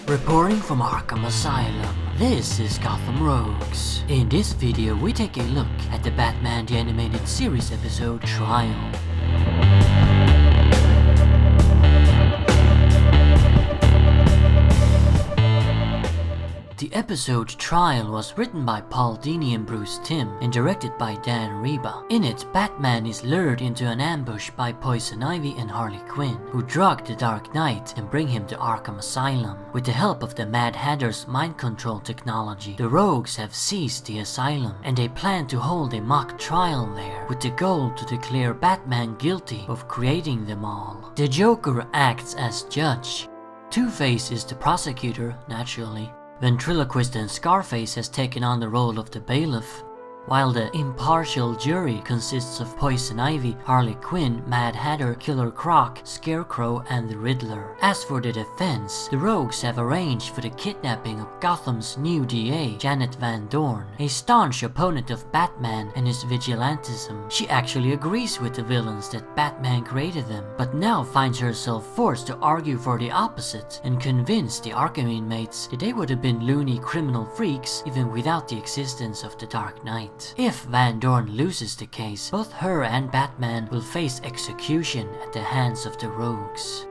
Reporting from Arkham Asylum, this is Gotham Rogues. In this video we take a look at the Batman the Animated Series episode Trial. The episode Trial was written by Paul Dini and Bruce Timm and directed by Dan Reba. In it, Batman is lured into an ambush by Poison Ivy and Harley Quinn, who drug the Dark Knight and bring him to Arkham Asylum. With the help of the Mad Hatter's mind control technology, the Rogues have seized the asylum and they plan to hold a mock trial there with the goal to declare Batman guilty of creating them all. The Joker acts as judge. Two-Face is the prosecutor, naturally. Ventriloquist and Scarface has taken on the role of the bailiff, while the impartial jury consists of Poison Ivy, Harley Quinn, Mad Hatter, Killer Croc, Scarecrow, and the Riddler. As for the defense, the Rogues have arranged for the kidnapping of Gotham's new DA, Janet Van Dorn, a staunch opponent of Batman and his vigilantism. She actually agrees with the villains that Batman created them, but now finds herself forced to argue for the opposite and convince the Arkham inmates that they would have been loony criminal freaks even without the existence of the Dark Knight. If Van Dorn loses the case, both her and Batman will face execution at the hands of the Rogues.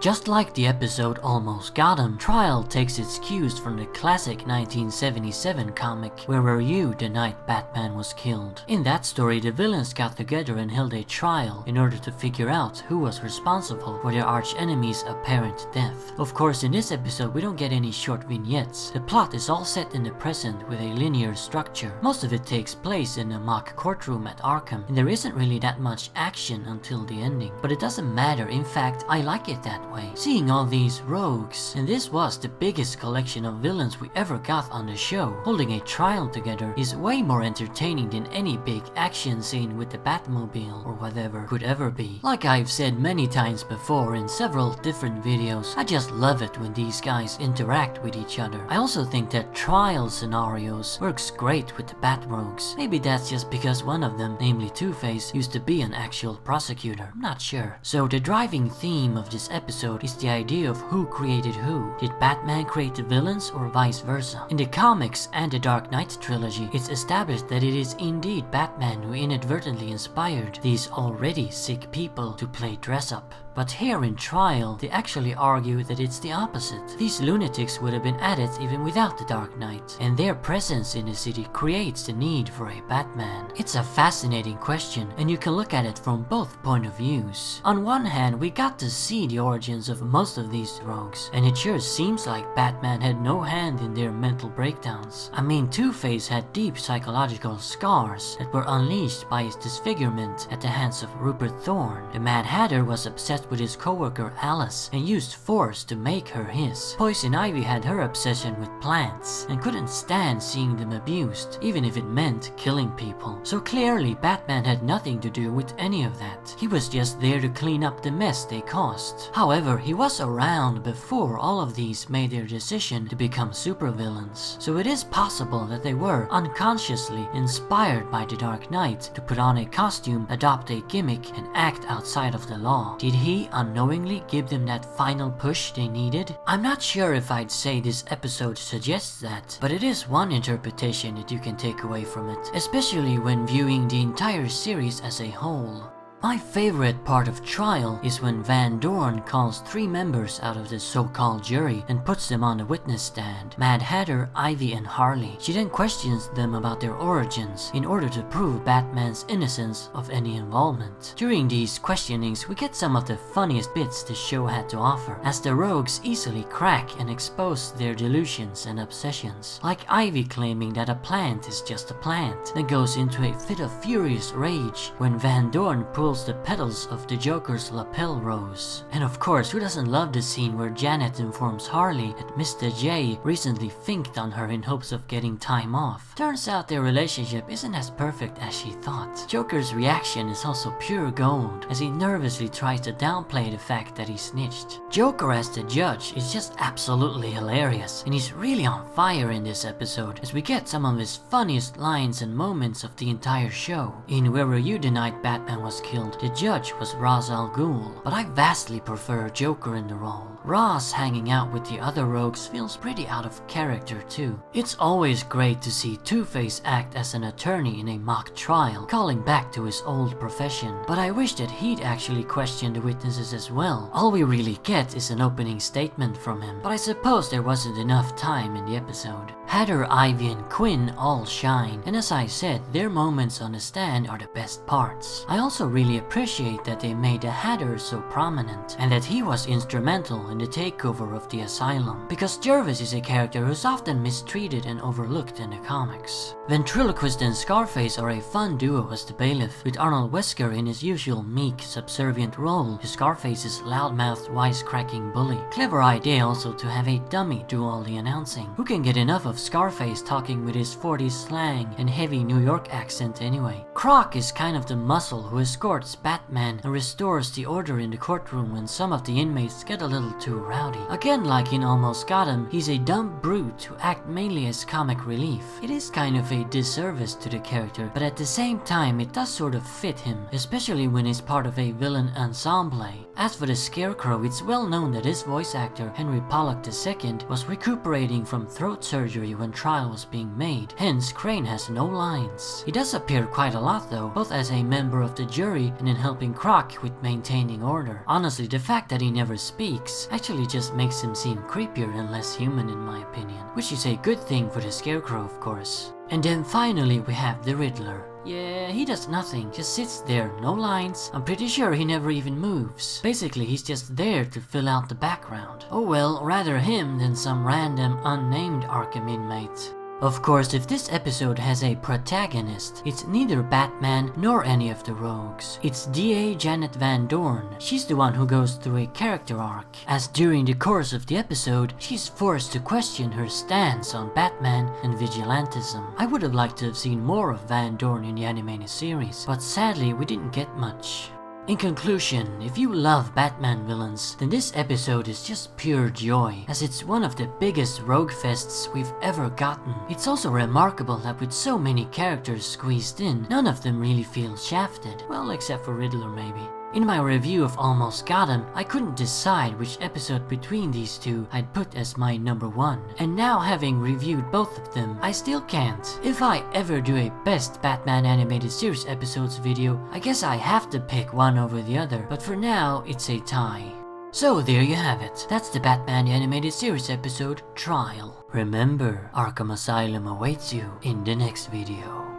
Just like the episode Almost Got Him, Trial takes its cues from the classic 1977 comic Where Were You the Night Batman Was Killed. In that story, the villains got together and held a trial in order to figure out who was responsible for their arch-enemy's apparent death. Of course, in this episode we don't get any short vignettes. The plot is all set in the present with a linear structure. Most of it takes place in a mock courtroom at Arkham, and there isn't really that much action until the ending. But it doesn't matter, in fact, I like it that way. Seeing all these rogues, and this was the biggest collection of villains we ever got on the show, holding a trial together is way more entertaining than any big action scene with the Batmobile or whatever could ever be. Like I've said many times before in several different videos, I just love it when these guys interact with each other. I also think that trial scenarios works great with the Bat-Rogues. Maybe that's just because one of them, namely Two-Face, used to be an actual prosecutor. I'm not sure. So the driving theme of this episode is the idea of who created who. Did Batman create the villains or vice versa? In the comics and the Dark Knight trilogy, it's established that it is indeed Batman who inadvertently inspired these already sick people to play dress-up. But here in Trial, they actually argue that it's the opposite. These lunatics would have been at it even without the Dark Knight, and their presence in the city creates the need for a Batman. It's a fascinating question, and you can look at it from both point of views. On one hand, we got to see the origins of most of these rogues, and it sure seems like Batman had no hand in their mental breakdowns. I mean, Two-Face had deep psychological scars that were unleashed by his disfigurement at the hands of Rupert Thorne. The Mad Hatter was obsessed with his co-worker Alice and used force to make her his. Poison Ivy had her obsession with plants and couldn't stand seeing them abused, even if it meant killing people. So clearly Batman had nothing to do with any of that. He was just there to clean up the mess they caused. However, he was around before all of these made their decision to become supervillains. So it is possible that they were unconsciously inspired by the Dark Knight to put on a costume, adopt a gimmick, and act outside of the law. Did he unknowingly give them that final push they needed? I'm not sure if I'd say this episode suggests that, but it is one interpretation that you can take away from it, especially when viewing the entire series as a whole. My favorite part of Trial is when Van Dorn calls 3 members out of the so-called jury and puts them on the witness stand: Mad Hatter, Ivy, and Harley. She then questions them about their origins in order to prove Batman's innocence of any involvement. During these questionings, we get some of the funniest bits the show had to offer, as the rogues easily crack and expose their delusions and obsessions. Like Ivy claiming that a plant is just a plant, then goes into a fit of furious rage when Van Dorn pulls the petals of the Joker's lapel rose. And of course, who doesn't love the scene where Janet informs Harley that Mr. J recently finked on her in hopes of getting time off. Turns out their relationship isn't as perfect as she thought. Joker's reaction is also pure gold as he nervously tries to downplay the fact that he snitched. Joker as the judge is just absolutely hilarious, and he's really on fire in this episode as we get some of his funniest lines and moments of the entire show. In Where Were You the Night Batman Was Killed, the judge was Ra's al Ghul, but I vastly prefer Joker in the role. Ross hanging out with the other rogues feels pretty out of character too. It's always great to see Two-Face act as an attorney in a mock trial, calling back to his old profession, but I wish that he'd actually question the witnesses as well. All we really get is an opening statement from him, but I suppose there wasn't enough time in the episode. Hatter, Ivy, and Quinn all shine, and as I said, their moments on the stand are the best parts. I also really appreciate that they made the Hatter so prominent, and that he was instrumental in the takeover of the asylum, because Jervis is a character who's often mistreated and overlooked in the comics. Ventriloquist and Scarface are a fun duo as the bailiff, with Arnold Wesker in his usual meek, subservient role to Scarface's loudmouthed, wisecracking bully. Clever idea also to have a dummy do all the announcing. Who can get enough of Scarface talking with his 40s slang and heavy New York accent anyway? Croc is kind of the muscle who escorts Batman and restores the order in the courtroom when some of the inmates get a little too rowdy. Again, like in Almost Got Him, he's a dumb brute who acts mainly as comic relief. It is kind of a disservice to the character, but at the same time it does sort of fit him, especially when he's part of a villain ensemble. As for the Scarecrow, it's well known that his voice actor, Henry Pollock II, was recuperating from throat surgery when trial was being made, hence Crane has no lines. He does appear quite a lot though, both as a member of the jury and in helping Croc with maintaining order. Honestly, the fact that he never speaks actually just makes him seem creepier and less human in my opinion, which is a good thing for the Scarecrow of course. And then finally we have the Riddler. Yeah, he does nothing, just sits there, no lines. I'm pretty sure he never even moves. Basically, he's just there to fill out the background. Oh well, rather him than some random unnamed Arkham inmate. Of course, if this episode has a protagonist, it's neither Batman nor any of the rogues. It's DA Janet Van Dorn. She's the one who goes through a character arc, as during the course of the episode, she's forced to question her stance on Batman and vigilantism. I would have liked to have seen more of Van Dorn in the animated series, but sadly we didn't get much. In conclusion, if you love Batman villains, then this episode is just pure joy, as it's one of the biggest rogue fests we've ever gotten. It's also remarkable that with so many characters squeezed in, none of them really feel shafted. Well, except for Riddler maybe. In my review of Almost Got Him, I couldn't decide which episode between these two I'd put as my number one. And now having reviewed both of them, I still can't. If I ever do a best Batman animated series episodes video, I guess I have to pick one over the other, but for now, it's a tie. So there you have it. That's the Batman animated series episode, Trial. Remember, Arkham Asylum awaits you in the next video.